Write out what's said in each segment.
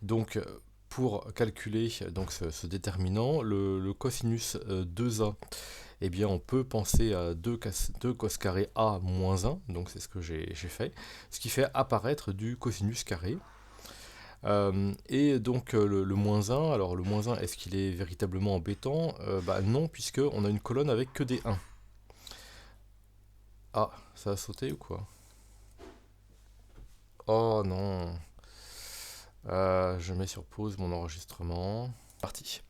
Donc, pour calculer donc, ce déterminant, le cosinus 2a, eh bien, on peut penser à 2 cos carré a moins 1, donc c'est ce que j'ai fait, ce qui fait apparaître du cosinus carré. Et donc le moins 1, alors le moins 1, est-ce qu'il est véritablement embêtant? Bah non, puisqu'on a une colonne avec que des 1. Ah, ça a sauté ou quoi? Oh non. Je mets sur pause mon enregistrement. Parti.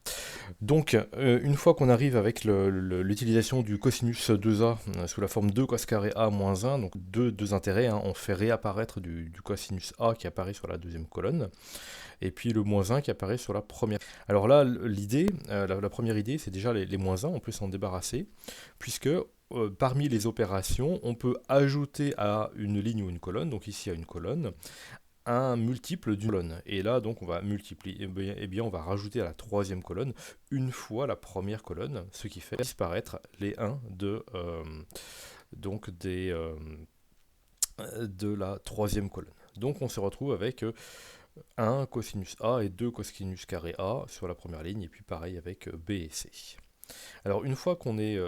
Donc, une fois qu'on arrive avec l'utilisation du cosinus 2a sous la forme 2 cos carré a moins 1, donc deux intérêts, hein, on fait réapparaître du cosinus a qui apparaît sur la deuxième colonne, et puis le moins 1 qui apparaît sur la première. Alors là, l'idée, la première idée, c'est déjà les moins 1, on peut s'en débarrasser, puisque parmi les opérations, on peut ajouter à une ligne ou une colonne, donc ici à une colonne, un multiple d'une colonne. Et là, donc, on va multiplier, on va rajouter à la troisième colonne une fois la première colonne, ce qui fait disparaître les 1 de la troisième colonne. Donc, on se retrouve avec 1 cosinus A et 2 cosinus carré A sur la première ligne, et puis pareil avec B et C. Alors une fois qu'on est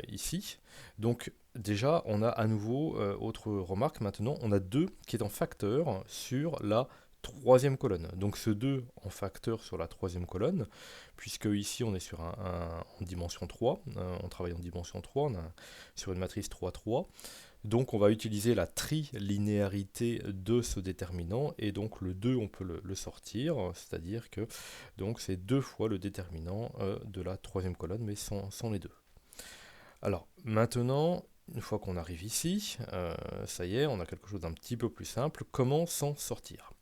ici, donc déjà on a à nouveau, autre remarque maintenant, on a 2 qui est en facteur sur la troisième colonne. Donc ce 2 en facteur sur la troisième colonne, puisque ici on est sur en dimension 3, on travaille en dimension 3, sur une matrice 3-3. Donc on va utiliser la trilinéarité de ce déterminant, et donc le 2 on peut le sortir, c'est-à-dire que donc c'est 2 fois le déterminant de la troisième colonne, mais sans les deux. Alors maintenant, une fois qu'on arrive ici, ça y est, on a quelque chose d'un petit peu plus simple. Comment s'en sortir?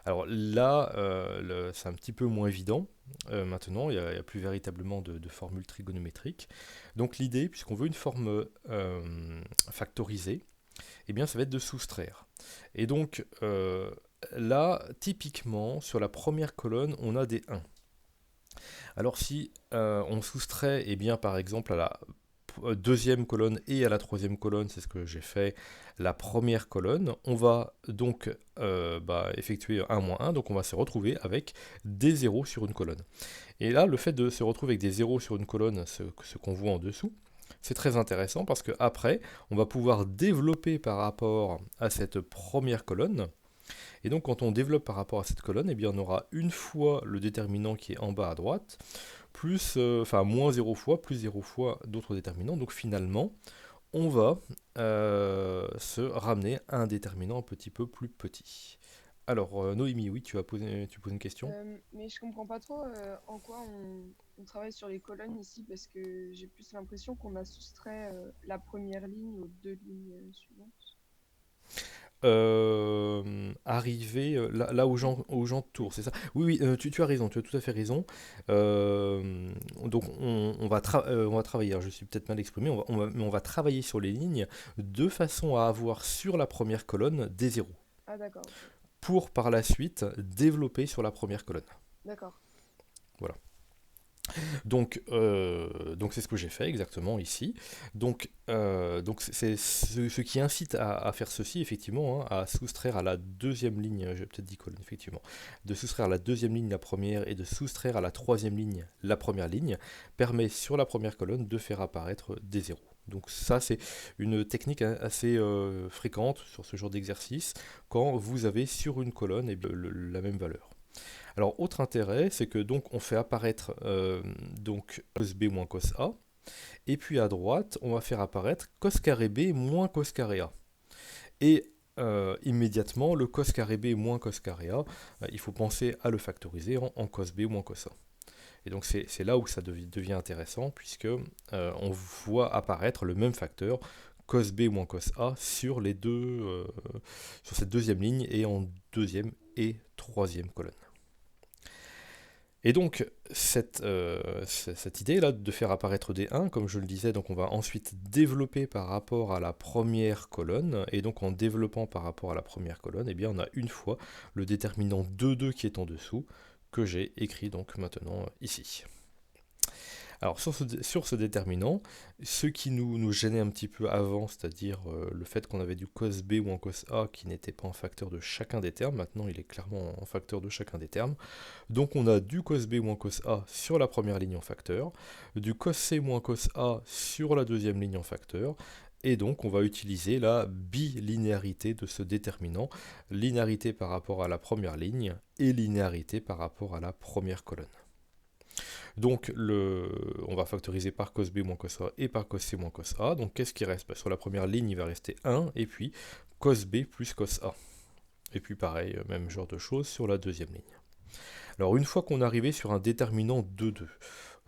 Alors là, c'est un petit peu moins évident. Maintenant, il n'y a plus véritablement de formule trigonométrique. Donc l'idée, puisqu'on veut une forme factorisée, eh bien ça va être de soustraire. Et donc là, typiquement, sur la première colonne, on a des 1. Alors si on soustrait, eh bien par exemple à la deuxième colonne et à la troisième colonne, c'est ce que j'ai fait, la première colonne, on va donc effectuer 1 moins 1, donc on va se retrouver avec des zéros sur une colonne. Et là, le fait de se retrouver avec des zéros sur une colonne, ce qu'on voit en dessous, c'est très intéressant parce qu'après, on va pouvoir développer par rapport à cette première colonne. Et donc quand on développe par rapport à cette colonne, eh bien, on aura une fois le déterminant qui est en bas à droite, plus, moins 0 fois, plus 0 fois d'autres déterminants. Donc finalement, on va se ramener à un déterminant un petit peu plus petit. Alors, Noémie, oui, tu poses une question? Mais je comprends pas trop en quoi on travaille sur les colonnes ici parce que j'ai plus l'impression qu'on a soustrait la première ligne aux deux lignes suivantes. Arriver là aux gens de Oui. Tours, c'est ça? Oui, oui, tu as raison, tu as tout à fait raison. Donc on va travailler, alors je suis peut-être mal exprimé, mais on va travailler sur les lignes de façon à avoir sur la première colonne des zéros, Ah d'accord, ok. pour par la suite développer sur la première colonne. D'accord. Voilà. Donc c'est ce que j'ai fait exactement ici. Donc c'est ce qui incite à faire ceci, effectivement, hein, à soustraire à la deuxième ligne, j'ai peut-être dit colonne, effectivement, de soustraire à la deuxième ligne la première et de soustraire à la troisième ligne la première ligne, permet sur la première colonne de faire apparaître des zéros. Donc ça, c'est une technique assez fréquente sur ce genre d'exercice, quand vous avez sur une colonne eh bien, la même valeur. Alors, autre intérêt, c'est que donc on fait apparaître donc cos B moins cos A, et puis à droite, on va faire apparaître cos carré B moins cos carré A. Et immédiatement, le cos carré B moins cos carré A, il faut penser à le factoriser en cos B moins cos A. Et donc c'est là où ça devient intéressant, puisque on voit apparaître le même facteur, cos B moins cos A, sur cette deuxième ligne et en deuxième et troisième colonne. Et donc, cette idée-là de faire apparaître des 1, comme je le disais, donc on va ensuite développer par rapport à la première colonne, et donc en développant par rapport à la première colonne, eh bien on a une fois le déterminant 2,2 qui est en dessous, que j'ai écrit donc maintenant ici. Alors sur ce déterminant, ce qui nous gênait un petit peu avant, c'est-à-dire le fait qu'on avait du cos B ou en cos A qui n'était pas en facteur de chacun des termes, maintenant il est clairement en facteur de chacun des termes. Donc on a du cos B moins cos A sur la première ligne en facteur, du cos C moins cos A sur la deuxième ligne en facteur, et donc on va utiliser la bilinéarité de ce déterminant, linéarité par rapport à la première ligne et linéarité par rapport à la première colonne. Donc on va factoriser par cos B moins cos A et par cos C moins cos A. Donc qu'est-ce qui reste? Sur la première ligne, il va rester 1, et puis cos B plus cos A. Et puis pareil, même genre de choses sur la deuxième ligne. Alors une fois qu'on est arrivé sur un déterminant 2,2,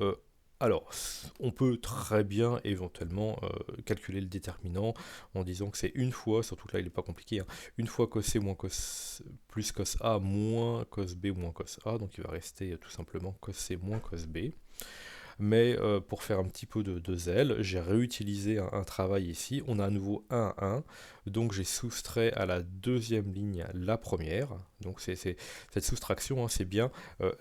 euh, alors on peut très bien éventuellement calculer le déterminant en disant que c'est une fois, surtout que là il n'est pas compliqué, hein, une fois cos C moins cos plus cos A moins cos B moins cos A, donc il va rester tout simplement cos C moins cos B. Mais pour faire un petit peu de zèle, j'ai réutilisé un travail ici. On a à nouveau 1, 1. Donc j'ai soustrait à la deuxième ligne la première. Donc cette soustraction, hein, c'est bien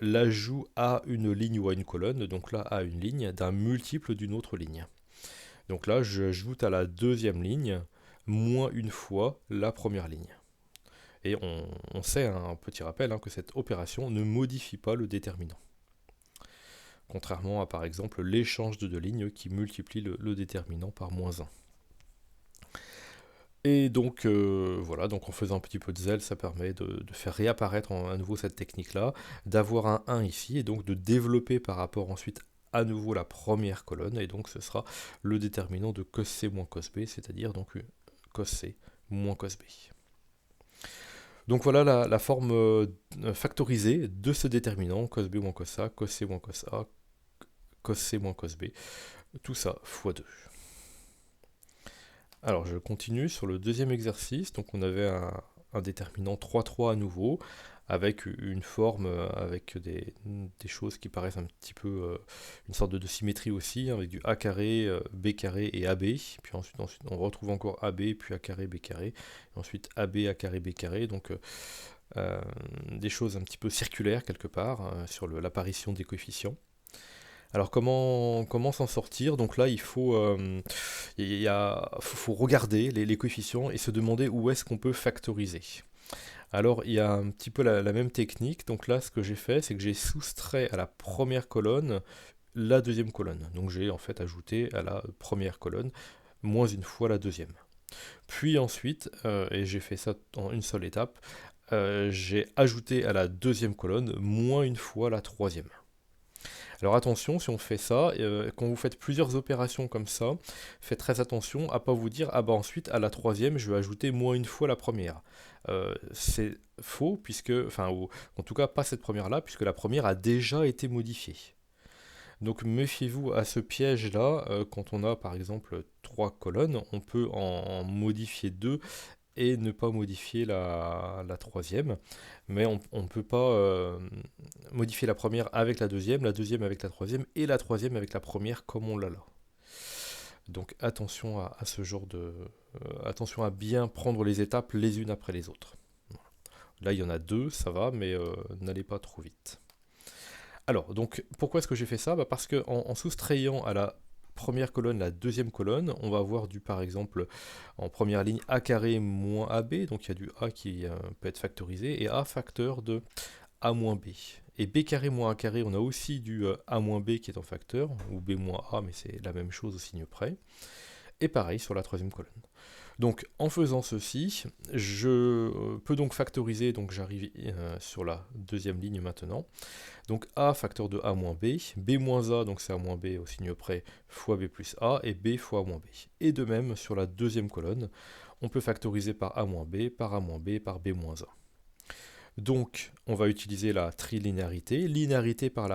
l'ajout à une ligne ou à une colonne, donc là à une ligne, d'un multiple d'une autre ligne. Donc là, j'ajoute à la deuxième ligne moins une fois la première ligne. Et on sait, hein, un petit rappel, hein, que cette opération ne modifie pas le déterminant. Contrairement à par exemple l'échange de deux lignes qui multiplie le déterminant par moins 1. Et donc voilà, donc en faisant un petit peu de zèle, ça permet de faire réapparaître à nouveau cette technique-là, d'avoir un 1 ici, et donc de développer par rapport ensuite à nouveau la première colonne, et donc ce sera le déterminant de cos C moins cos B, c'est-à-dire donc cos C moins cos B. Donc voilà la forme factorisée de ce déterminant, cos B moins cos A, cos C moins cos A, cos C moins cos B, tout ça x 2. Alors je continue sur le deuxième exercice, donc on avait un déterminant 3,3 à nouveau, avec une forme, avec des choses qui paraissent un petit peu, une sorte de symétrie aussi, hein, avec du A carré, B carré et AB, puis ensuite on retrouve encore AB, puis A carré, B carré, et ensuite AB, A carré, B carré, donc des choses un petit peu circulaires quelque part, sur l'apparition des coefficients. Alors comment s'en sortir? Donc là, il faut, faut regarder les coefficients et se demander où est-ce qu'on peut factoriser. Alors il y a un petit peu la même technique. Donc là, ce que j'ai fait, c'est que j'ai soustrait à la première colonne la deuxième colonne. Donc j'ai en fait ajouté à la première colonne moins une fois la deuxième. Puis ensuite, et j'ai fait ça en une seule étape, j'ai ajouté à la deuxième colonne moins une fois la troisième. Alors attention, si on fait ça, quand vous faites plusieurs opérations comme ça, faites très attention à ne pas vous dire ah bah ensuite à la troisième je vais ajouter moins une fois la première. C'est faux puisque, enfin ou en tout cas pas cette première là puisque la première a déjà été modifiée. Donc méfiez-vous à ce piège là, quand on a par exemple trois colonnes, on peut en modifier deux et ne pas modifier la troisième. Mais on ne peut pas modifier la première avec la deuxième avec la troisième, et la troisième avec la première comme on l'a là. Donc attention à ce genre de... attention à bien prendre les étapes les unes après les autres. Là il y en a deux, ça va, mais n'allez pas trop vite. Alors, donc pourquoi est-ce que j'ai fait ça? Parce qu'en soustrayant à la première colonne, la deuxième colonne, on va avoir du, par exemple, en première ligne, A carré moins AB, donc il y a du A qui peut être factorisé, et A facteur de A moins B. Et B carré moins A carré, on a aussi du A moins B qui est en facteur, ou B moins A, mais c'est la même chose au signe près. Et pareil sur la troisième colonne. Donc en faisant ceci, je peux donc factoriser, donc j'arrive sur la deuxième ligne maintenant. Donc A facteur de A moins B, B moins A, donc c'est A moins B au signe près, fois B plus A, et B fois A moins B. Et de même, sur la deuxième colonne, on peut factoriser par A moins B, par A moins B, par B moins A. Donc, on va utiliser la trilinéarité. Linéarité par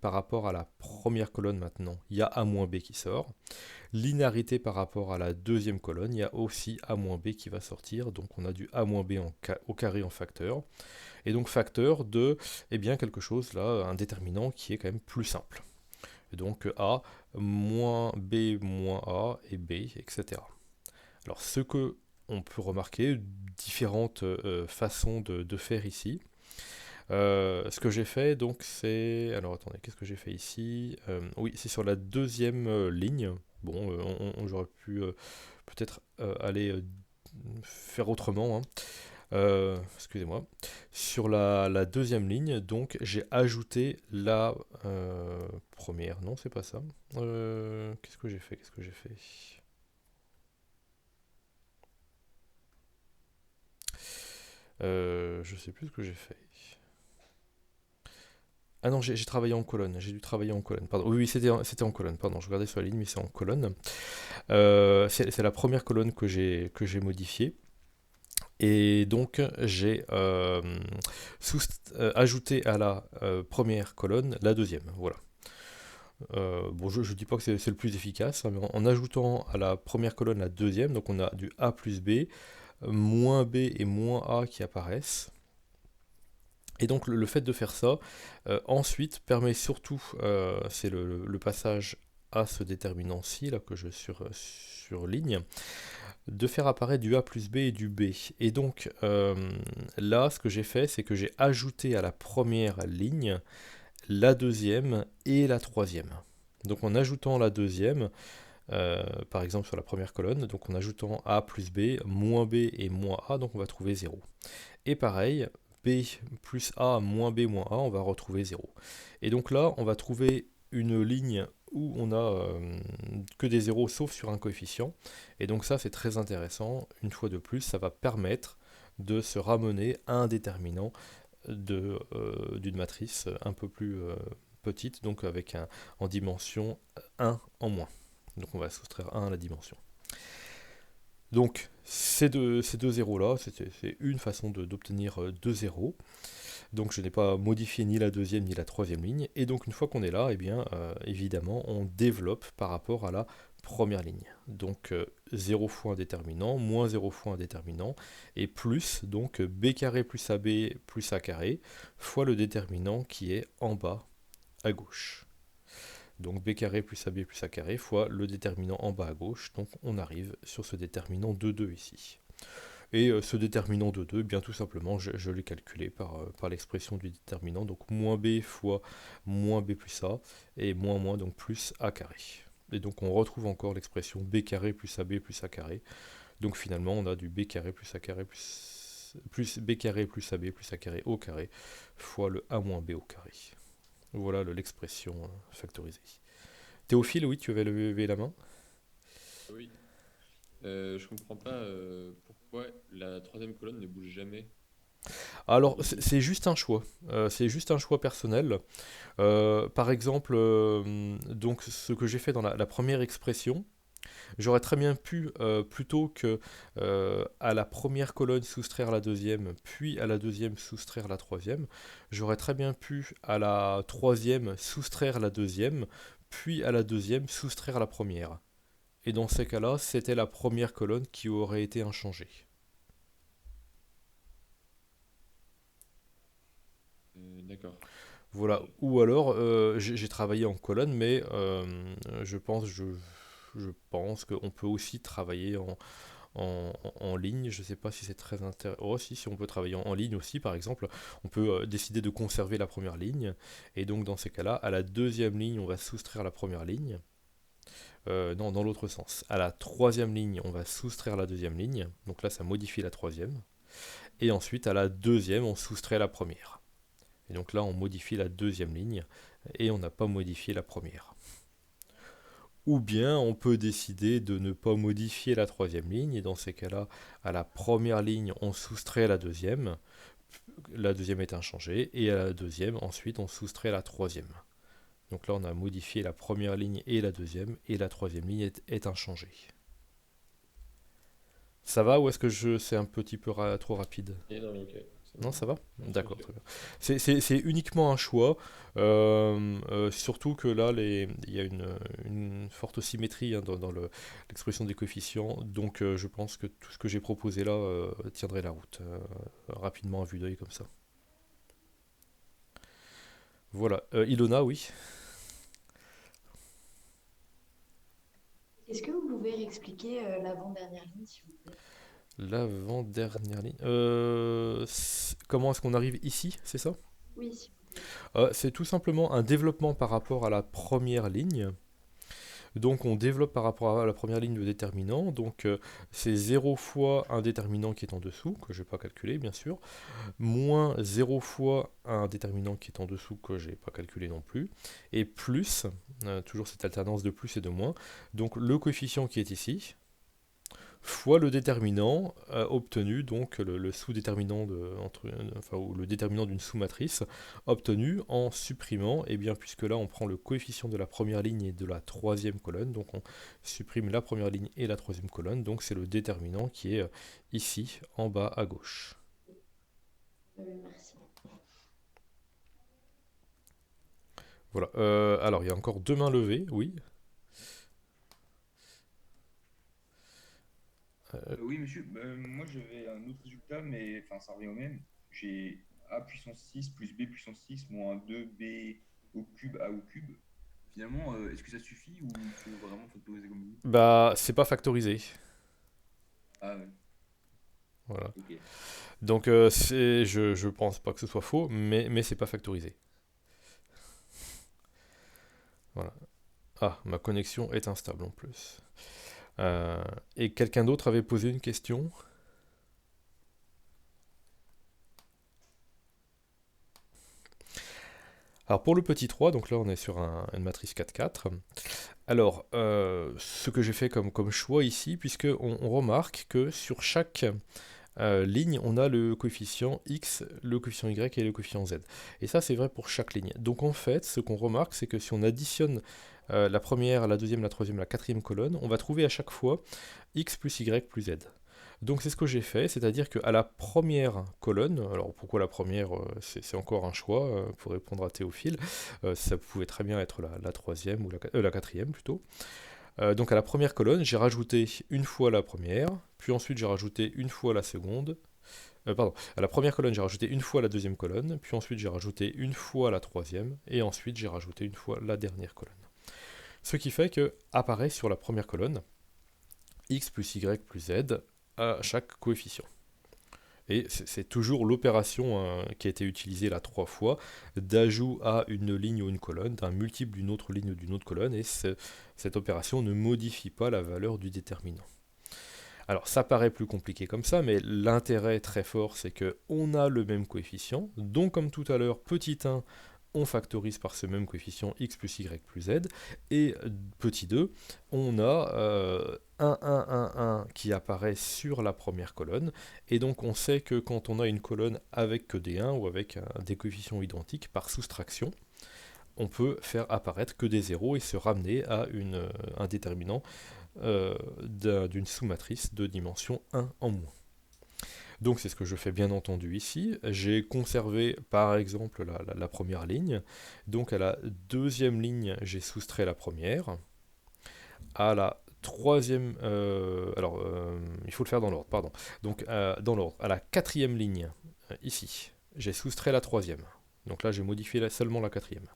rapport à la première colonne maintenant, il y a A moins B qui sort. Linéarité par rapport à la deuxième colonne, il y a aussi A moins B qui va sortir. Donc, on a du A moins B au carré en facteur. Et donc, facteur de, eh bien, quelque chose là, un déterminant qui est quand même plus simple. Et donc, A moins B moins A et B, etc. Alors, ce que on peut remarquer différentes façons de faire ici. Ce que j'ai fait, donc, c'est... Alors, attendez, qu'est-ce que j'ai fait ici? Oui, c'est sur la deuxième ligne. Bon, j'aurais pu peut-être aller faire autrement, hein. Excusez-moi. Sur la deuxième ligne, donc, j'ai ajouté la première. Non, c'est pas ça. Qu'est-ce que j'ai fait? Qu'est-ce que j'ai fait? Je sais plus ce que j'ai fait. Ah non, j'ai travaillé en colonne. J'ai dû travailler en colonne. Pardon. Oui, oui, c'était en colonne. Pardon, je regardais sur la ligne, mais c'est en colonne. C'est la première colonne que j'ai modifiée. Et donc, j'ai ajouté à la première colonne la deuxième. Voilà. Bon, je ne dis pas que c'est le plus efficace, hein, mais en ajoutant à la première colonne la deuxième, donc on a du A plus B, moins B et moins A qui apparaissent. Et donc le fait de faire ça, ensuite, permet surtout, c'est le passage à ce déterminant-ci, là que je surligne, de faire apparaître du A plus B et du B. Et donc là, ce que j'ai fait, c'est que j'ai ajouté à la première ligne la deuxième et la troisième. Donc en ajoutant la deuxième, par exemple sur la première colonne, donc en ajoutant A plus B, moins B et moins A, donc on va trouver 0. Et pareil, B plus A moins B moins A, on va retrouver 0. Et donc là, on va trouver une ligne où on a que des zéros sauf sur un coefficient. Et donc ça, c'est très intéressant. Une fois de plus, ça va permettre de se ramener à un déterminant d'une matrice un peu plus petite, donc avec en dimension 1 en moins. Donc on va soustraire 1 à la dimension. Donc ces deux zéros-là, c'est une façon d'obtenir deux zéros. Donc je n'ai pas modifié ni la deuxième ni la troisième ligne. Et donc une fois qu'on est là, eh bien, évidemment, on développe par rapport à la première ligne. Donc 0 fois un déterminant, moins 0 fois un déterminant, et plus, donc b carré plus ab plus a carré, fois le déterminant qui est en bas à gauche. Donc b carré plus ab plus a carré fois le déterminant en bas à gauche. Donc on arrive sur ce déterminant de 2 ici. Et ce déterminant de 2, bien tout simplement, je l'ai calculé par l'expression du déterminant. Donc moins b fois moins b plus a, et moins donc plus a carré. Et donc on retrouve encore l'expression b carré plus ab plus a carré. Donc finalement on a du b carré plus a carré plus b carré plus ab plus a carré au carré fois le a moins b au carré. Voilà l'expression factorisée. Théophile, oui, tu avais levé la main. Oui. Je comprends pas pourquoi la troisième colonne ne bouge jamais Alors, dans c'est juste un choix. C'est juste un choix personnel. Par exemple, donc ce que j'ai fait dans la première expression, j'aurais très bien pu, plutôt que à la première colonne soustraire la deuxième, puis à la deuxième soustraire la troisième, j'aurais très bien pu à la troisième soustraire la deuxième, puis à la deuxième soustraire la première. Et dans ces cas-là, c'était la première colonne qui aurait été inchangée. D'accord. Voilà. Ou alors, j'ai travaillé en colonne, mais je pense, je pense qu'on peut aussi travailler en ligne. Je ne sais pas si c'est très intéressant. Oh, si on peut travailler en ligne aussi, par exemple, on peut décider de conserver la première ligne. Et donc, dans ces cas-là, à la deuxième ligne, on va soustraire la première ligne. Non, dans l'autre sens. À la troisième ligne, on va soustraire la deuxième ligne. Donc là, ça modifie la troisième. Et ensuite, à la deuxième, on soustrait la première. Et donc là, on modifie la deuxième ligne et on n'a pas modifié la première. Ou bien on peut décider de ne pas modifier la troisième ligne, et dans ces cas-là, à la première ligne, on soustrait la deuxième est inchangée, et à la deuxième, ensuite, on soustrait la troisième. Donc là, on a modifié la première ligne et la troisième ligne est inchangée. Ça va ou est-ce que c'est un petit peu trop rapide? Et non, ok. Non, ça va? Non, c'est D'accord, ok. très bien. C'est uniquement un choix, surtout que là, il y a une forte symétrie, hein, dans l'expression des coefficients, donc je pense que tout ce que j'ai proposé là tiendrait la route, rapidement à vue d'œil comme ça. Voilà. Ilona, oui. Est-ce que vous pouvez réexpliquer l'avant-dernière ligne, s'il vous plaît? L'avant-dernière ligne. Comment est-ce qu'on arrive ici, c'est ça? Oui, s'il vous plaît. C'est tout simplement un développement par rapport à la première ligne. Donc on développe par rapport à la première ligne le déterminant. Donc c'est 0 fois un déterminant qui est en dessous, que je ne vais pas calculer bien sûr, moins 0 fois un déterminant qui est en dessous, que je n'ai pas calculé non plus, et plus, toujours cette alternance de plus et de moins, donc le coefficient qui est ici, fois le déterminant obtenu, donc le sous-déterminant ou le déterminant d'une sous-matrice obtenu en supprimant, et bien puisque là on prend le coefficient de la première ligne et de la troisième colonne, donc on supprime la première ligne et la troisième colonne, donc c'est le déterminant qui est ici en bas à gauche. Merci. Voilà. Alors il y a encore deux mains levées, oui. Oui, monsieur, moi j'avais un autre résultat, mais enfin ça revient au même. J'ai a puissance 6 plus b puissance 6 moins 2b au cube a au cube. Finalement, est-ce que ça suffit ou il faut vraiment factoriser comme vous? Bah c'est pas factorisé. Ah ouais, Voilà. ok. Donc je pense pas que ce soit faux, mais c'est pas factorisé. Voilà. Ah, ma connexion est instable en plus. Et quelqu'un d'autre avait posé une question. Alors pour le petit 3, donc là on est sur une matrice 4-4. Alors, ce que j'ai fait comme choix ici, puisque on remarque que sur chaque ligne, on a le coefficient x, le coefficient y et le coefficient z. Et ça, c'est vrai pour chaque ligne. Donc en fait, ce qu'on remarque, c'est que si on additionne la première, la deuxième, la troisième, la quatrième colonne, on va trouver à chaque fois x plus y plus z. Donc c'est ce que j'ai fait, c'est-à-dire qu'à la première colonne, alors pourquoi la première, c'est encore un choix pour répondre à Théophile, ça pouvait très bien être la troisième ou la quatrième plutôt. Donc à la première colonne, j'ai rajouté une fois la première, puis ensuite j'ai rajouté une fois la seconde. Pardon, à la première colonne, j'ai rajouté une fois la deuxième colonne, puis ensuite j'ai rajouté une fois la troisième, et ensuite j'ai rajouté une fois la dernière colonne. Ce qui fait que apparaît sur la première colonne x plus y plus z à chaque coefficient. Et c'est toujours l'opération qui a été utilisée là 3 fois, d'ajout à une ligne ou une colonne, d'un multiple d'une autre ligne ou d'une autre colonne, et cette opération ne modifie pas la valeur du déterminant. Alors ça paraît plus compliqué comme ça, mais l'intérêt très fort c'est qu'on a le même coefficient, donc comme tout à l'heure, petit 1, on factorise par ce même coefficient x plus y plus z, et petit 2, on a 1, 1, 1, 1 qui apparaît sur la première colonne, et donc on sait que quand on a une colonne avec que des 1 ou avec des coefficients identiques, par soustraction, on peut faire apparaître que des 0 et se ramener à un déterminant d'une sous-matrice de dimension 1 en moins. Donc c'est ce que je fais bien entendu ici. J'ai conservé par exemple la première ligne. Donc à la deuxième ligne, j'ai soustrait la première. À la troisième... il faut le faire dans l'ordre, pardon. Donc dans l'ordre, à la quatrième ligne, ici, j'ai soustrait la troisième. Donc là j'ai modifié seulement la quatrième.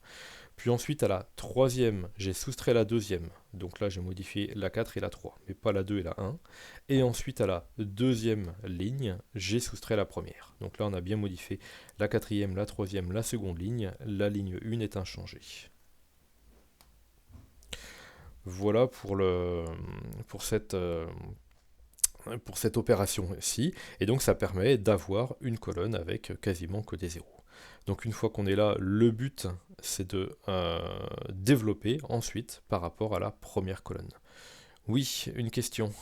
Puis ensuite, à la troisième, j'ai soustrait la deuxième. Donc là, j'ai modifié la 4 et la 3, mais pas la 2 et la 1. Et ensuite, à la deuxième ligne, j'ai soustrait la première. Donc là, on a bien modifié la quatrième, la troisième, la seconde ligne. La ligne 1 est inchangée. Voilà pour cette opération-ci. Et donc, ça permet d'avoir une colonne avec quasiment que des zéros. Donc une fois qu'on est là, le but c'est de développer ensuite par rapport à la première colonne. Oui, une question.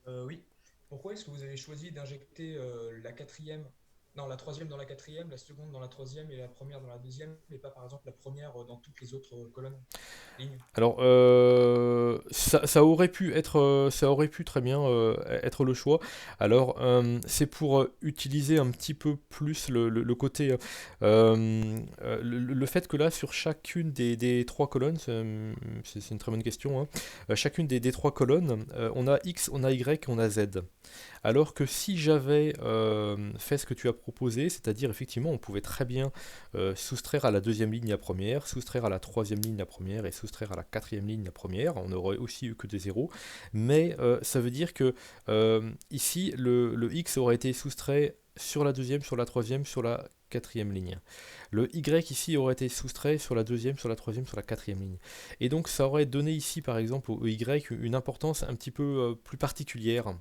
Oui. Pourquoi est-ce que vous avez choisi d'injecter la quatrième, non, la troisième dans la quatrième, la seconde dans la troisième et la première dans la deuxième, mais pas par exemple la première dans toutes les autres colonnes, lignes? Alors, ça aurait pu être, ça aurait pu très bien être le choix. Alors, c'est pour utiliser un petit peu plus le côté, le fait que là, sur chacune des trois colonnes, c'est une très bonne question, hein. Chacune des trois colonnes, on a X, on a Y, on a Z. Alors que si j'avais fait ce que tu as proposé, c'est-à-dire effectivement on pouvait très bien soustraire à la deuxième ligne la première, soustraire à la troisième ligne la première et soustraire à la quatrième ligne la première, on aurait aussi eu que des zéros, mais ça veut dire que ici le x aurait été soustrait sur la deuxième, sur la troisième, sur la quatrième ligne. Le y ici aurait été soustrait sur la deuxième, sur la troisième, sur la quatrième ligne. Et donc ça aurait donné ici par exemple au y une importance un petit peu plus particulière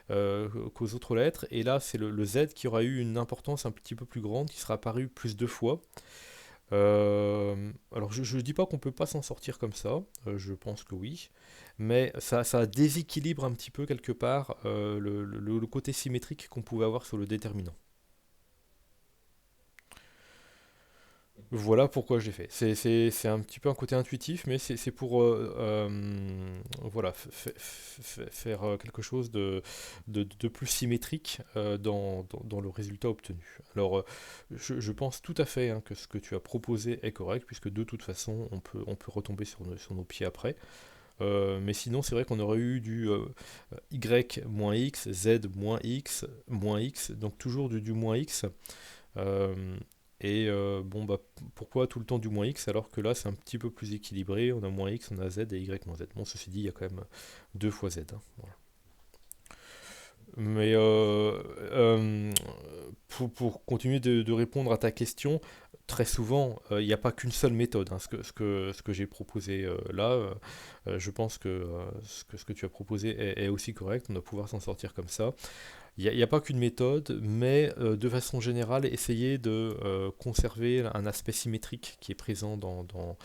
qu'aux autres lettres. Et là c'est le z qui aura eu une importance un petit peu plus grande, qui sera apparu plus 2 fois. Alors je ne dis pas qu'on ne peut pas s'en sortir comme ça, je pense que oui, mais ça déséquilibre un petit peu quelque part le côté symétrique qu'on pouvait avoir sur le déterminant. Voilà pourquoi j'ai fait. C'est un petit peu un côté intuitif, mais c'est pour voilà, faire quelque chose de plus symétrique dans le résultat obtenu. Alors, je pense tout à fait que ce que tu as proposé est correct, puisque de toute façon, on peut retomber sur nos pieds après. Mais sinon, c'est vrai qu'on aurait eu du y moins x, z moins x, donc toujours du moins x. Bon, bah, pourquoi tout le temps du moins x alors que là c'est un petit peu plus équilibré, on a moins x, on a z et y moins z. Bon, ceci dit, il y a quand même 2 fois z. Voilà. Mais pour continuer de répondre à ta question, très souvent, il n'y a pas qu'une seule méthode. Ce que j'ai proposé là, je pense que ce que tu as proposé est aussi correct, on doit pouvoir s'en sortir comme ça. Il n'y a pas qu'une méthode, mais de façon générale, essayer de conserver un aspect symétrique qui est présent dans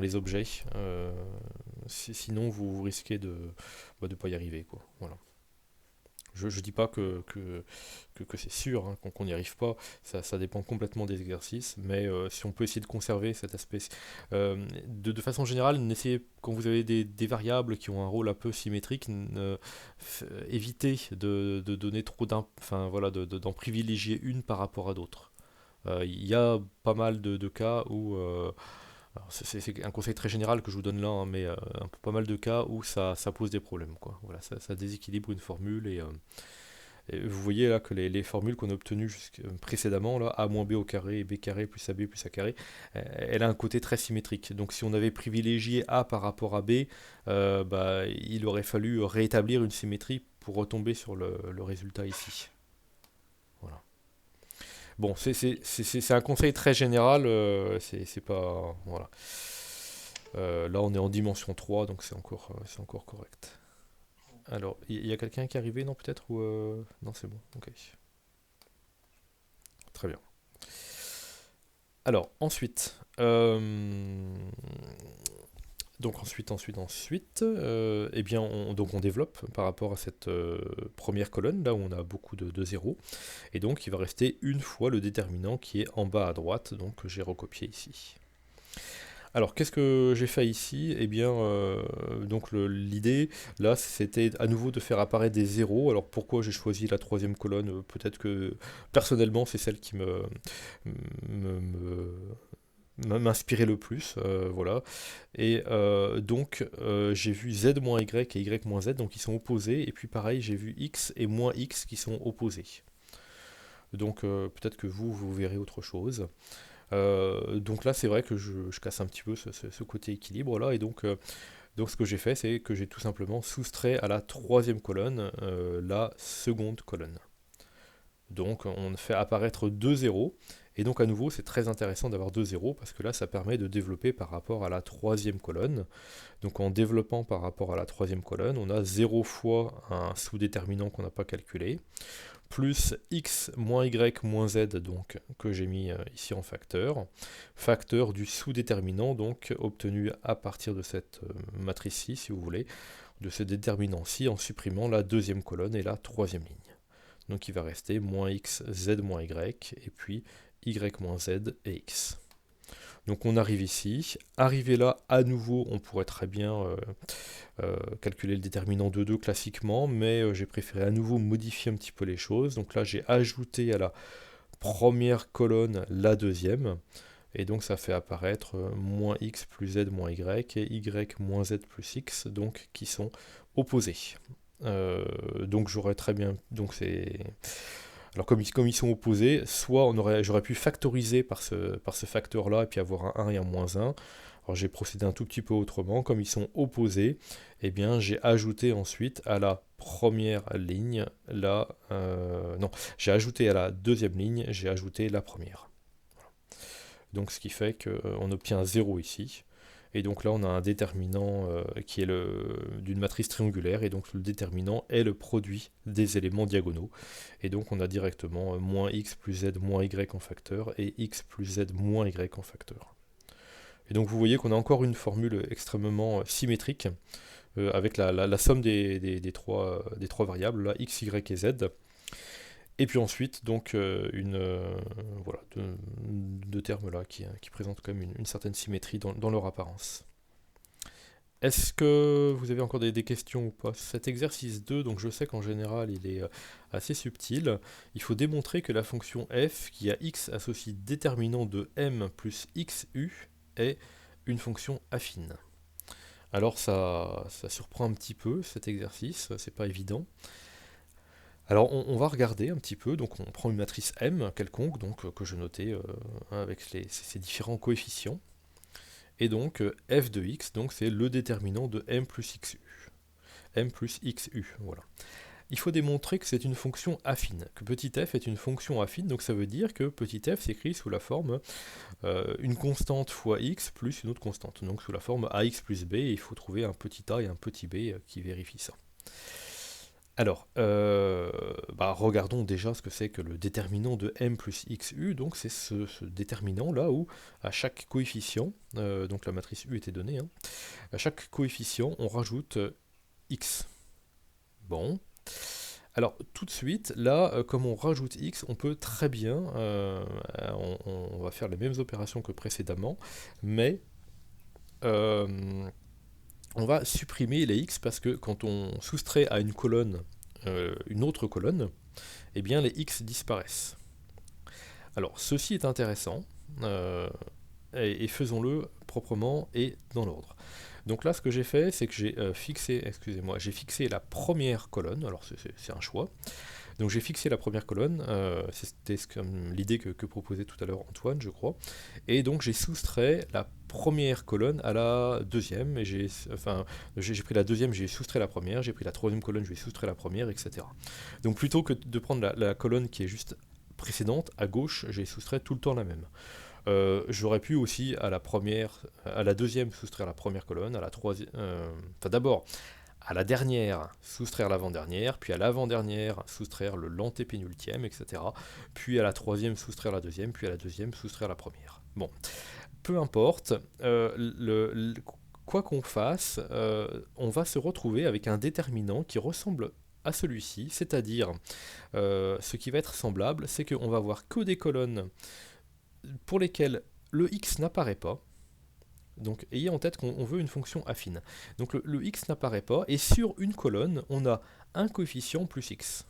les objets. Sinon, vous risquez de ne pas y arriver, quoi. Voilà. Je ne dis pas que c'est sûr qu'on n'y arrive pas, ça dépend complètement des exercices, mais si on peut essayer de conserver cet aspect. De façon générale, quand vous avez des variables qui ont un rôle un peu symétrique, évitez de donner trop enfin, voilà, d'en privilégier une par rapport à d'autres. Il y a pas mal de cas où... c'est un conseil très général que je vous donne là, mais pas mal de cas où ça pose des problèmes, quoi. Voilà, ça déséquilibre une formule et vous voyez là que les formules qu'on a obtenues précédemment, là, a moins b au carré et b carré plus ab plus a carré, elle a un côté très symétrique. Donc si on avait privilégié a par rapport à b, il aurait fallu rétablir une symétrie pour retomber sur le résultat ici. Voilà. Bon, c'est un conseil très général, c'est pas... Voilà. Là, on est en dimension 3, donc c'est encore correct. Alors, il y a quelqu'un qui est arrivé, non, peut-être ou Non, c'est bon, ok. Très bien. Alors, ensuite... Donc ensuite, eh bien, on développe par rapport à cette première colonne, là où on a beaucoup de zéros, et donc il va rester une fois le déterminant qui est en bas à droite, donc que j'ai recopié ici. Alors, qu'est-ce que j'ai fait ici? Eh bien, donc l'idée, là, c'était à nouveau de faire apparaître des zéros. Alors, pourquoi j'ai choisi la troisième colonne? Peut-être que, personnellement, c'est celle qui m'inspirait le plus, voilà. Et donc j'ai vu z moins y et y moins z, donc ils sont opposés, et puis pareil j'ai vu x et moins x qui sont opposés. Donc peut-être que vous verrez autre chose. Donc là c'est vrai que je casse un petit peu ce côté équilibre là, et donc ce que j'ai fait, c'est que j'ai tout simplement soustrait à la troisième colonne la seconde colonne. Donc on fait apparaître 2 zéros, et donc à nouveau c'est très intéressant d'avoir 2 zéros, parce que là ça permet de développer par rapport à la troisième colonne. Donc en développant par rapport à la troisième colonne, on a 0 fois un sous-déterminant qu'on n'a pas calculé, plus x moins y moins z, donc que j'ai mis ici en facteur du sous-déterminant, donc obtenu à partir de cette matrice-ci, si vous voulez, de ce déterminant-ci, en supprimant la deuxième colonne et la troisième ligne. Donc il va rester moins x, z moins y, et puis y moins z et x. Donc on arrive ici. Arrivé là, à nouveau, on pourrait très bien calculer le déterminant de 2 classiquement, mais j'ai préféré à nouveau modifier un petit peu les choses. Donc là, j'ai ajouté à la première colonne la deuxième, et donc ça fait apparaître moins x plus z moins y et y moins z plus x, donc qui sont opposés. Donc j'aurais très bien... Donc c'est... Alors comme ils sont opposés, soit j'aurais pu factoriser par ce facteur-là et puis avoir un 1 et un moins 1. Alors j'ai procédé un tout petit peu autrement. Comme ils sont opposés, eh bien j'ai ajouté ensuite à la première ligne non, j'ai ajouté à la deuxième ligne, j'ai ajouté la première. Donc ce qui fait qu'on obtient 0 ici. Et donc là on a un déterminant qui est d'une matrice triangulaire, et donc le déterminant est le produit des éléments diagonaux. Et donc on a directement moins x plus z moins y en facteur et x plus z moins y en facteur. Et donc vous voyez qu'on a encore une formule extrêmement symétrique avec la somme des trois variables, là, x, y et z. Et puis ensuite, donc, voilà, deux termes là qui présentent quand même une certaine symétrie dans leur apparence. Est-ce que vous avez encore des questions ou pas? Cet exercice 2, donc je sais qu'en général il est assez subtil. Il faut démontrer que la fonction f qui a x associe déterminant de m plus xu est une fonction affine. Alors ça surprend un petit peu cet exercice, c'est pas évident. Alors on va regarder un petit peu, donc on prend une matrice M quelconque, donc que je notais avec ces différents coefficients. Et donc f de x, donc c'est le déterminant de m plus xu. M plus xu, voilà. Il faut démontrer que c'est une fonction affine, que petit f est une fonction affine, donc ça veut dire que petit f s'écrit sous la forme une constante fois x plus une autre constante, donc sous la forme ax plus b, et il faut trouver un petit a et un petit b qui vérifient ça. Alors, regardons déjà ce que c'est que le déterminant de m plus xu, donc c'est ce déterminant là où à chaque coefficient, donc la matrice u était donnée, hein, à chaque coefficient on rajoute x. Bon. Alors tout de suite, là, comme on rajoute x, on peut très bien, on va faire les mêmes opérations que précédemment, mais on va supprimer les x parce que quand on soustrait à une colonne une autre colonne, eh bien les x disparaissent. Alors ceci est intéressant, et faisons-le proprement et dans l'ordre. Donc là ce que j'ai fait, c'est que j'ai fixé la première colonne, alors c'est un choix. Donc j'ai fixé la première colonne, c'était l'idée que proposait tout à l'heure Antoine, je crois, et donc j'ai soustrait la première colonne à la deuxième, et j'ai pris la deuxième, j'ai soustrait la première, j'ai pris la troisième colonne, j'ai soustrait la première, etc. Donc plutôt que de prendre la colonne qui est juste précédente, à gauche, j'ai soustrait tout le temps la même. J'aurais pu aussi à la deuxième soustraire la première colonne, à la troisième, d'abord à la dernière, soustraire l'avant-dernière, puis à l'avant-dernière, soustraire le l'antépénultième, etc. Puis à la troisième, soustraire la deuxième, puis à la deuxième, soustraire la première. Bon, peu importe, quoi qu'on fasse, on va se retrouver avec un déterminant qui ressemble à celui-ci, c'est-à-dire, ce qui va être semblable, c'est qu'on va avoir que des colonnes pour lesquelles le x n'apparaît pas. Donc ayez en tête qu'on veut une fonction affine. Donc le x n'apparaît pas, et sur une colonne, on a un coefficient plus x.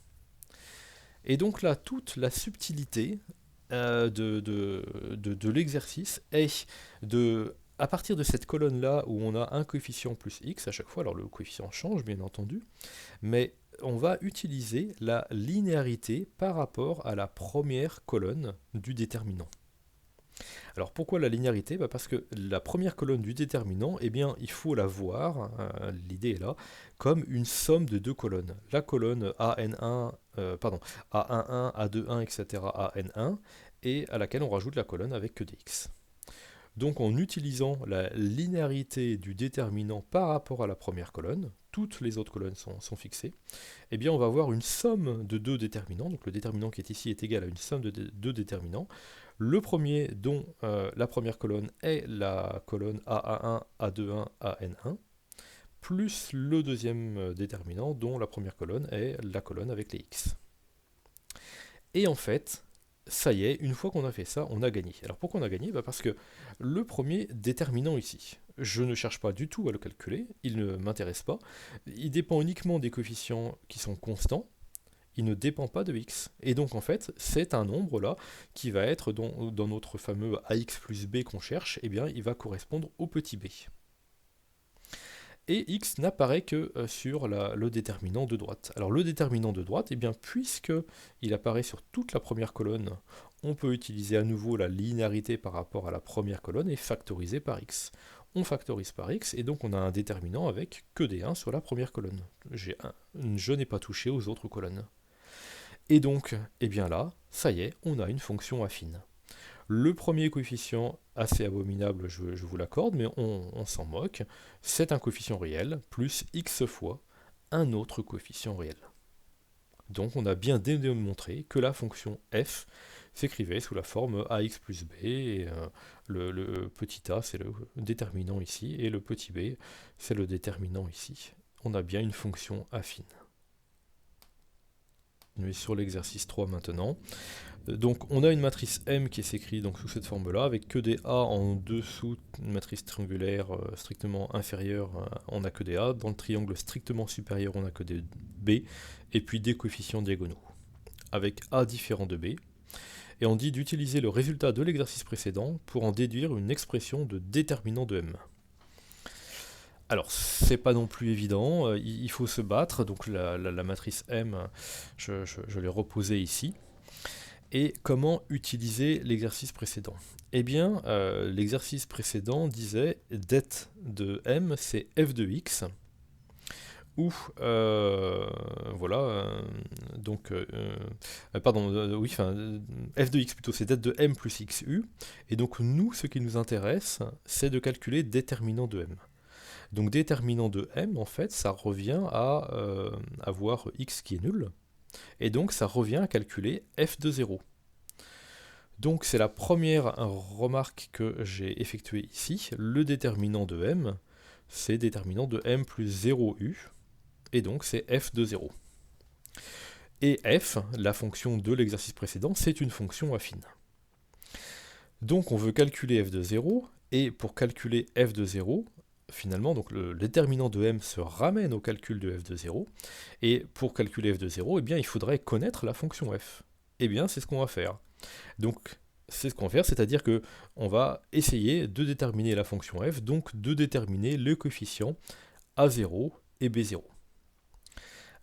Et donc là, toute la subtilité de l'exercice est à partir de cette colonne-là où on a un coefficient plus x à chaque fois, alors le coefficient change bien entendu, mais on va utiliser la linéarité par rapport à la première colonne du déterminant. Alors pourquoi la linéarité? Parce que la première colonne du déterminant, eh bien, il faut la voir, l'idée est là, comme une somme de deux colonnes. La colonne A11, A21, etc., AN1, et à laquelle on rajoute la colonne avec que des x. Donc en utilisant la linéarité du déterminant par rapport à la première colonne, toutes les autres colonnes sont fixées, eh bien on va avoir une somme de deux déterminants, donc le déterminant qui est ici est égal à une somme de deux déterminants. Le premier dont la première colonne est la colonne A11, A21, AN1, plus le deuxième déterminant dont la première colonne est la colonne avec les x. Et en fait, ça y est, une fois qu'on a fait ça, on a gagné. Alors pourquoi on a gagné? Parce que le premier déterminant ici, je ne cherche pas du tout à le calculer, il ne m'intéresse pas, il dépend uniquement des coefficients qui sont constants, il ne dépend pas de x. Et donc en fait, c'est un nombre là qui va être dans notre fameux ax plus b qu'on cherche, eh bien il va correspondre au petit b. et x n'apparaît que sur le déterminant de droite. Alors le déterminant de droite, eh bien, puisque il apparaît sur toute la première colonne, on peut utiliser à nouveau la linéarité par rapport à la première colonne et factoriser par x. On factorise par x, et donc on a un déterminant avec que des 1 sur la première colonne. Je n'ai pas touché aux autres colonnes. Et donc, eh bien là, ça y est, on a une fonction affine. Le premier coefficient, assez abominable, je vous l'accorde, mais on s'en moque, c'est un coefficient réel, plus x fois un autre coefficient réel. Donc on a bien démontré que la fonction f s'écrivait sous la forme ax plus b, et le petit a c'est le déterminant ici, et le petit b c'est le déterminant ici. On a bien une fonction affine. On est sur l'exercice 3 maintenant. Donc on a une matrice M qui s'écrit donc sous cette forme-là, avec que des A en dessous, une matrice triangulaire strictement inférieure, on n'a que des A, dans le triangle strictement supérieur, on n'a que des B, et puis des coefficients diagonaux, avec A différent de B. Et on dit d'utiliser le résultat de l'exercice précédent pour en déduire une expression de déterminant de M. Alors, c'est pas non plus évident, il faut se battre, donc la matrice M, je l'ai reposée ici. Et comment utiliser l'exercice précédent? Eh bien, l'exercice précédent disait det de M, c'est f de x, où, voilà, oui, enfin, f de x plutôt, c'est det de M plus xu, et donc nous, ce qui nous intéresse, c'est de calculer déterminant de M. Donc déterminant de M, en fait, ça revient à avoir x qui est nul, et donc ça revient à calculer f de 0. Donc c'est la première remarque que j'ai effectuée ici. Le déterminant de M, c'est déterminant de M plus 0u, et donc c'est f de 0. Et f, la fonction de l'exercice précédent, c'est une fonction affine. Donc on veut calculer f de 0, et pour calculer f de 0, finalement, donc le déterminant de M se ramène au calcul de f de 0, et pour calculer f de 0, eh bien, il faudrait connaître la fonction f. Eh bien, c'est ce qu'on va faire. Donc, c'est ce qu'on va faire, c'est-à-dire que on va essayer de déterminer la fonction f, donc de déterminer le coefficient a0 et b0.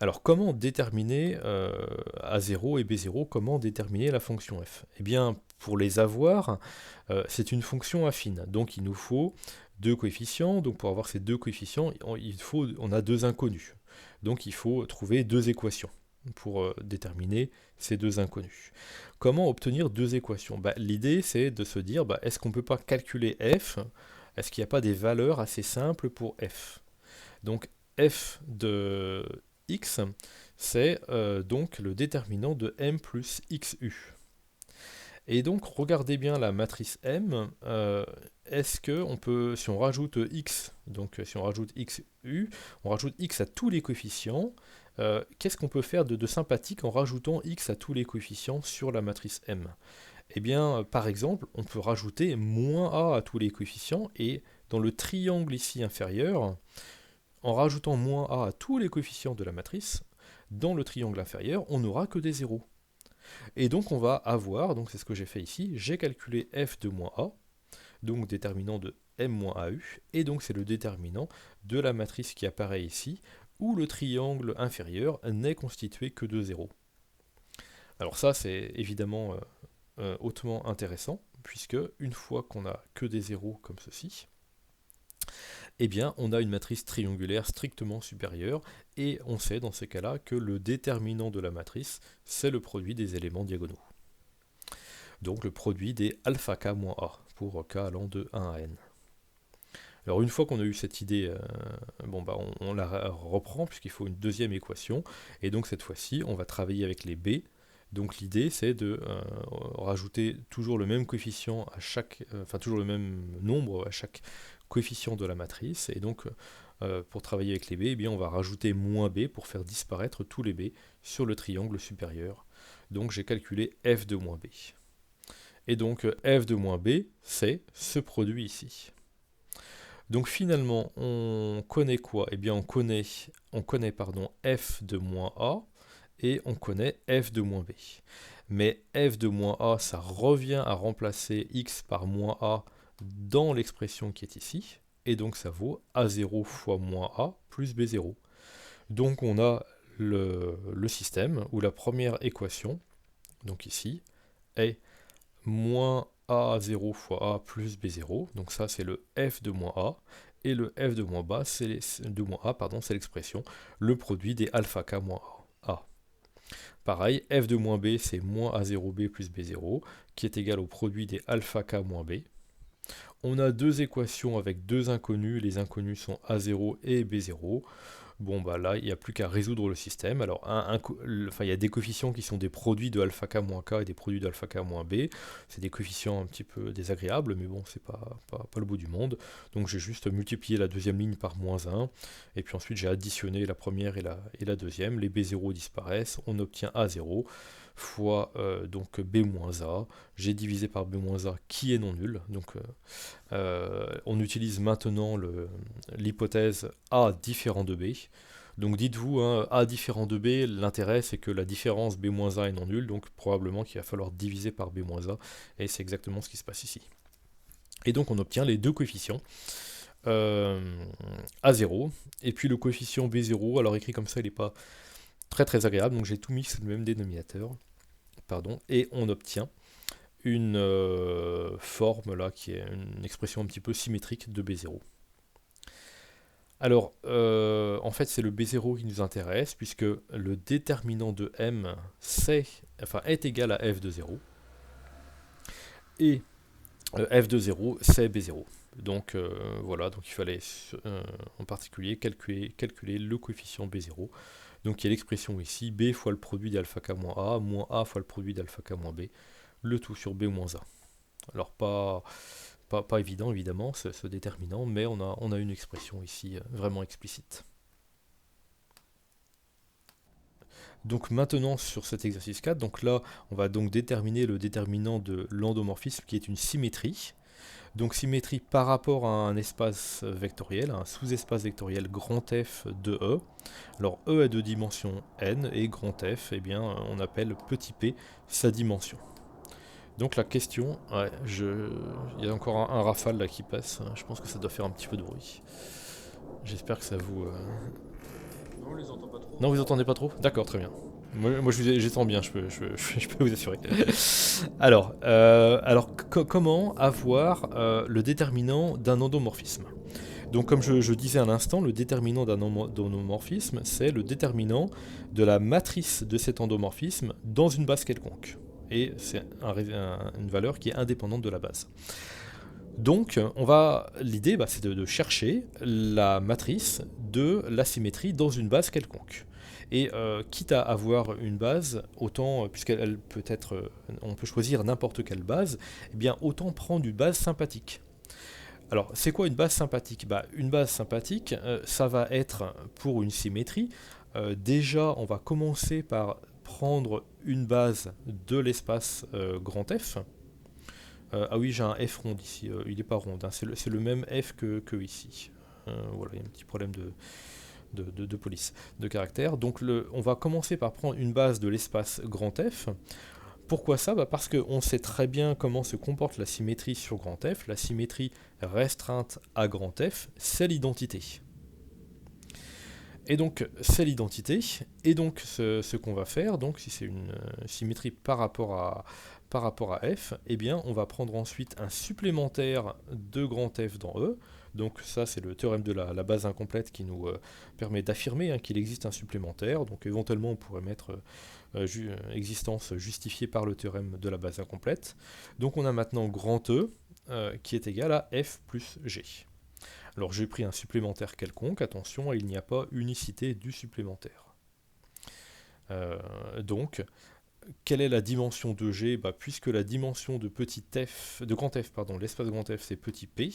Alors, comment déterminer a0 et b0, comment déterminer la fonction f? Eh bien, pour les avoir, c'est une fonction affine, donc il nous faut deux coefficients, donc pour avoir ces deux coefficients, on a deux inconnus. Donc il faut trouver deux équations pour déterminer ces deux inconnus. Comment obtenir deux équations? L'idée c'est de se dire, est-ce qu'on ne peut pas calculer f? Est-ce qu'il n'y a pas des valeurs assez simples pour f? Donc f de x, c'est donc le déterminant de m plus xu. Et donc, regardez bien la matrice M, est-ce qu'on peut, si on rajoute x, donc si on rajoute xu, on rajoute x à tous les coefficients, qu'est-ce qu'on peut faire de sympathique en rajoutant x à tous les coefficients sur la matrice M? Eh bien, par exemple, on peut rajouter moins a à tous les coefficients, et dans le triangle ici inférieur, en rajoutant moins a à tous les coefficients de la matrice, dans le triangle inférieur, on n'aura que des zéros. Et donc on va avoir, donc c'est ce que j'ai fait ici, j'ai calculé f de moins a, donc déterminant de m moins au, et donc c'est le déterminant de la matrice qui apparaît ici, où le triangle inférieur n'est constitué que de zéros. Alors ça c'est évidemment hautement intéressant, puisque une fois qu'on a que des zéros comme ceci, eh bien on a une matrice triangulaire strictement supérieure, et on sait dans ces cas-là que le déterminant de la matrice, c'est le produit des éléments diagonaux. Donc le produit des alpha k moins a, pour k allant de 1 à n. Alors une fois qu'on a eu cette idée, on la reprend, puisqu'il faut une deuxième équation, et donc cette fois-ci, on va travailler avec les b. Donc l'idée, c'est de rajouter toujours le même coefficient à chaque, toujours le même nombre à chaque coefficient de la matrice, et donc pour travailler avec les b, eh bien, on va rajouter moins b pour faire disparaître tous les b sur le triangle supérieur. Donc j'ai calculé f de moins b. Et donc f de moins b, c'est ce produit ici. Donc finalement, on connaît quoi? Eh bien on connaît f de moins a, et on connaît f de moins b. Mais f de moins a, ça revient à remplacer x par moins a dans l'expression qui est ici. et donc ça vaut A0 fois moins A plus B0. Donc on a le système où la première équation, donc ici, est moins A0 fois A plus B0, donc ça c'est le f de moins A, et le f de moins, c'est l'expression, le produit des alpha k moins A. Pareil, f de moins B c'est moins A0B plus B0, qui est égal au produit des alpha k moins B. On a deux équations avec deux inconnus, les inconnus sont A0 et B0. Bon bah là, il n'y a plus qu'à résoudre le système. Alors, il y a des coefficients qui sont des produits de alpha k moins k et des produits de alpha k moins b. C'est des coefficients un petit peu désagréables, mais bon, c'est pas le bout du monde. Donc j'ai juste multiplié la deuxième ligne par moins 1, et puis ensuite j'ai additionné la première et la deuxième. Les B0 disparaissent, on obtient A0 fois donc B moins A. J'ai divisé par B moins A qui est non nul. Donc on utilise maintenant l'hypothèse A différent de B. Donc dites-vous, hein, A différent de B, l'intérêt c'est que la différence B moins A est non nulle, donc probablement qu'il va falloir diviser par B moins A, et c'est exactement ce qui se passe ici. Et donc on obtient les deux coefficients, A0, et puis le coefficient B0, alors écrit comme ça il n'est pas très agréable, donc j'ai tout mis sur le même dénominateur, et on obtient une forme là qui est une expression un petit peu symétrique de B0. Alors, en fait, c'est le B0 qui nous intéresse, puisque le déterminant de M est égal à f de 0, et f de 0, c'est B0. Donc voilà, donc il fallait en particulier calculer le coefficient B0. Donc il y a l'expression ici, B fois le produit d'alpha k moins A fois le produit d'alpha k moins B, le tout sur B moins A. Alors pas évident évidemment ce déterminant, mais on a une expression ici vraiment explicite. Donc maintenant sur cet exercice 4, donc là on va donc déterminer le déterminant de l'endomorphisme qui est une symétrie. Donc symétrie par rapport à un espace vectoriel, un sous-espace vectoriel grand F de E. Alors E est de dimension n et grand F, eh bien on appelle petit p sa dimension. Donc la question, il y a encore un rafale là qui passe, je pense que ça doit faire un petit peu de bruit. J'espère que ça vous... Non, on les entend pas trop. Non, vous entendez pas trop? D'accord, très bien. Moi j'entends bien, je peux vous assurer. Alors, comment avoir le déterminant d'un endomorphisme? Donc comme je disais à l'instant, le déterminant d'un endomorphisme, c'est le déterminant de la matrice de cet endomorphisme dans une base quelconque. Et c'est une valeur qui est indépendante de la base. Donc, l'idée, c'est de chercher la matrice de la symétrie dans une base quelconque. Et quitte à avoir une base, autant, puisqu'elle peut être, on peut choisir n'importe quelle base, eh bien autant prendre une base sympathique. Alors, c'est quoi une base sympathique? Une base sympathique, ça va être pour une symétrie. Déjà, on va commencer par prendre une base de l'espace grand F. Ah oui, j'ai un F rond ici, il n'est pas rond, hein, c'est le même F que ici. Voilà, il y a un petit problème de police de caractère. Donc on va commencer par prendre une base de l'espace grand F. Pourquoi ça? Parce qu'on sait très bien comment se comporte la symétrie sur grand F. La symétrie restreinte à grand F, c'est l'identité. Et donc c'est l'identité, et donc ce qu'on va faire, donc si c'est une symétrie par rapport à f, eh bien on va prendre ensuite un supplémentaire de grand F dans E. Donc ça c'est le théorème de la base incomplète qui nous permet d'affirmer qu'il existe un supplémentaire. Donc éventuellement on pourrait mettre existence justifiée par le théorème de la base incomplète. Donc on a maintenant grand E qui est égal à F plus G. Alors j'ai pris un supplémentaire quelconque, attention, il n'y a pas unicité du supplémentaire. Donc, quelle est la dimension de G? Puisque la dimension de grand F, l'espace grand F c'est petit p,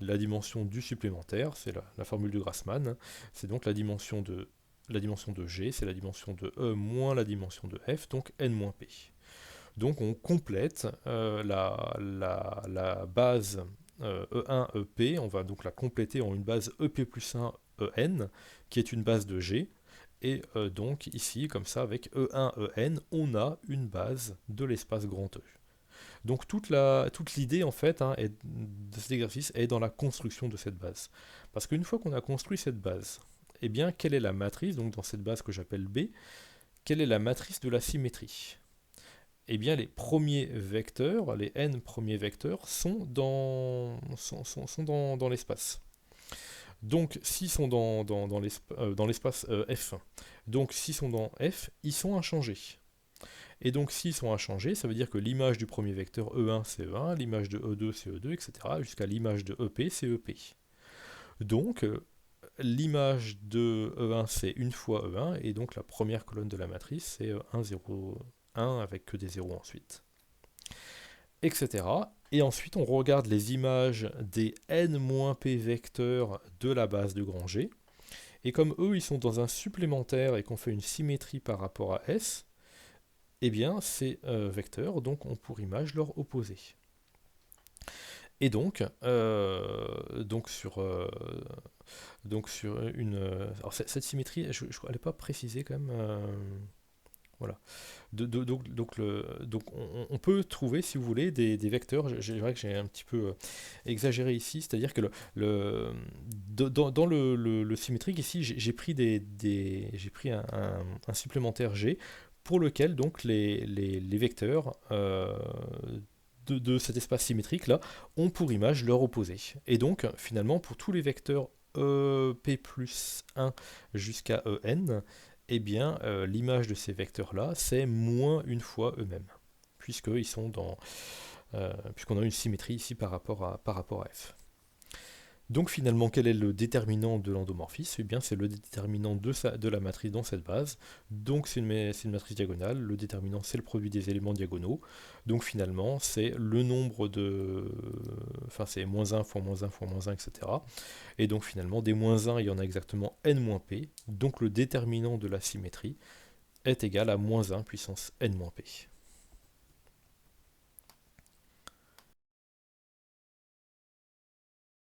la dimension du supplémentaire, c'est la formule de Grassmann, c'est donc la dimension de G, c'est la dimension de E moins la dimension de F, donc n moins p. Donc on complète la base E1, EP, on va donc la compléter en une base EP plus 1 EN, qui est une base de G, et donc ici, comme ça, avec E1, EN, on a une base de l'espace grand E. Donc toute l'idée en fait de cet exercice est dans la construction de cette base. Parce qu'une fois qu'on a construit cette base, eh bien quelle est la matrice, donc dans cette base que j'appelle B, quelle est la matrice de la symétrie? Eh bien les premiers vecteurs, les n premiers vecteurs, sont dans l'espace. Donc s'ils sont dans l'espace F, donc s'ils sont dans F, ils sont inchangés. Et donc s'ils sont inchangés, ça veut dire que l'image du premier vecteur E1 c'est E1, l'image de E2 c'est E2, etc. jusqu'à l'image de EP c'est EP. Donc l'image de E1 c'est une fois E1, et donc la première colonne de la matrice c'est 1, 0, 1 avec que des zéros ensuite, etc. Et ensuite on regarde les images des n-p vecteurs de la base de grand G, et comme eux ils sont dans un supplémentaire et qu'on fait une symétrie par rapport à S, eh bien ces vecteurs donc ont pour image leur opposé. Et donc sur une... alors cette symétrie, elle n'est pas précisée quand même. Voilà. Donc on peut trouver, si vous voulez, des vecteurs. C'est vrai que j'ai un petit peu exagéré ici, c'est-à-dire que dans le symétrique ici, j'ai pris un supplémentaire G pour lequel donc les vecteurs de cet espace symétrique là ont pour image leur opposé. Et donc finalement pour tous les vecteurs P plus 1 jusqu'à En, eh bien l'image de ces vecteurs là c'est moins une fois eux-mêmes, puisqu'ils sont puisqu'on a une symétrie ici par rapport à F. Donc finalement, quel est le déterminant de l'endomorphisme? Eh bien, c'est le déterminant de la matrice dans cette base. Donc c'est une matrice diagonale. Le déterminant, c'est le produit des éléments diagonaux. Donc finalement, c'est le nombre de... Enfin, c'est moins 1 fois moins 1 fois moins 1, etc. Et donc finalement, des moins 1, il y en a exactement n-p. Donc le déterminant de la symétrie est égal à moins 1 puissance n-p.